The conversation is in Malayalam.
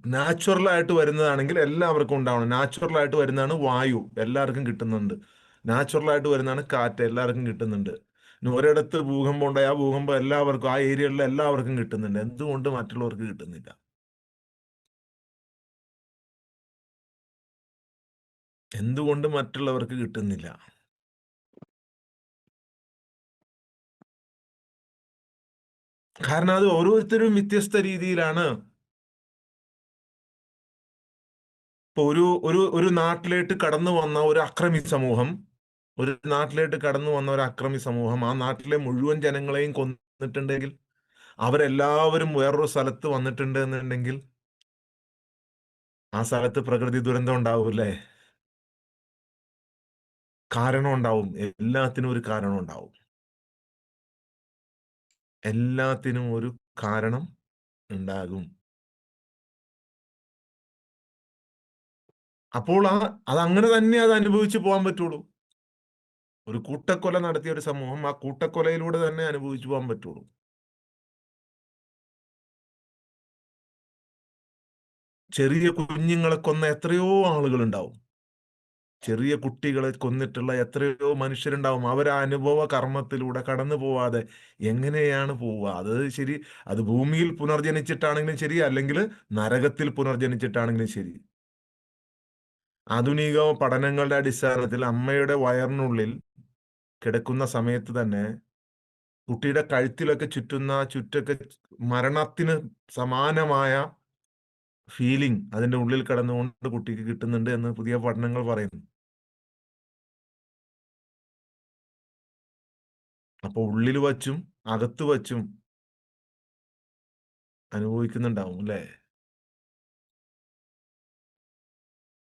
നാച്ചുറലായിട്ട് വരുന്നതാണെങ്കിൽ എല്ലാവർക്കും ഉണ്ടാവണം. നാച്ചുറലായിട്ട് വരുന്നതാണ് വായു, എല്ലാവർക്കും കിട്ടുന്നുണ്ട്. നാച്ചുറലായിട്ട് വരുന്നതാണ് കാറ്റ്, എല്ലാവർക്കും കിട്ടുന്നുണ്ട്. ഇനി ഒരിടത്ത് ഭൂകമ്പം ഉണ്ടായി, ആ ഭൂകമ്പം എല്ലാവർക്കും, ആ ഏരിയകളിൽ എല്ലാവർക്കും കിട്ടുന്നുണ്ട്. എന്തുകൊണ്ട് മറ്റുള്ളവർക്ക് കിട്ടുന്നില്ല? എന്തുകൊണ്ട് മറ്റുള്ളവർക്ക് കിട്ടുന്നില്ല? കാരണം അത് ഓരോരുത്തരും വ്യത്യസ്ത രീതിയിലാണ്. ഇപ്പൊ ഒരു ഒരു ഒരു നാട്ടിലേക്ക് കടന്നു വന്ന ഒരു അക്രമി സമൂഹം, ആ നാട്ടിലെ മുഴുവൻ ജനങ്ങളെയും കൊന്നിട്ടുണ്ടെങ്കിൽ, അവരെല്ലാവരും വേറൊരു സ്ഥലത്ത് വന്നിട്ടുണ്ട് എന്നുണ്ടെങ്കിൽ, ആ സ്ഥലത്ത് പ്രകൃതി ദുരന്തം ഉണ്ടാവൂല്ലേ? കാരണം ഉണ്ടാവും. എല്ലാത്തിനും ഒരു കാരണം ഉണ്ടാവും. എല്ലാത്തിനും ഒരു കാരണം ഉണ്ടാകും. അപ്പോൾ അതങ്ങനെ തന്നെ അത് അനുഭവിച്ചു പോകാൻ പറ്റുള്ളൂ. ഒരു കൂട്ടക്കൊല നടത്തിയ ഒരു സമൂഹം ആ കൂട്ടക്കൊലയിലൂടെ തന്നെ അനുഭവിച്ചു പോകാൻ പറ്റുള്ളൂ. ചെറിയ കുഞ്ഞുങ്ങളെ കൊന്ന എത്രയോ ആളുകളുണ്ടാവും. ചെറിയ കുട്ടികളെ കൊന്നിട്ടുള്ള എത്രയോ മനുഷ്യരുണ്ടാവും. അവരാ അനുഭവ കർമ്മത്തിലൂടെ കടന്നു പോവാതെ എങ്ങനെയാണ് പോവുക? അത് ശരി, അത് ഭൂമിയിൽ പുനർജനിച്ചിട്ടാണെങ്കിലും ശരി, അല്ലെങ്കിൽ നരകത്തിൽ പുനർജനിച്ചിട്ടാണെങ്കിലും ശരി. ആധുനിക പഠനങ്ങളുടെ അടിസ്ഥാനത്തിൽ അമ്മയുടെ വയറിനുള്ളിൽ കിടക്കുന്ന സമയത്ത് തന്നെ കുട്ടിയുടെ കഴുത്തിലൊക്കെ ചുറ്റുന്ന ചുറ്റൊക്കെ മരണത്തിന് സമാനമായ ഫീലിംഗ് അതിന്റെ ഉള്ളിൽ കിടന്നുകൊണ്ട് കുട്ടിക്ക് കിട്ടുന്നുണ്ട് എന്ന് പുതിയ പഠനങ്ങൾ പറയുന്നു. അപ്പൊ ഉള്ളിൽ വച്ചും അകത്ത് വച്ചും അനുഭവിക്കുന്നുണ്ടാവും അല്ലേ?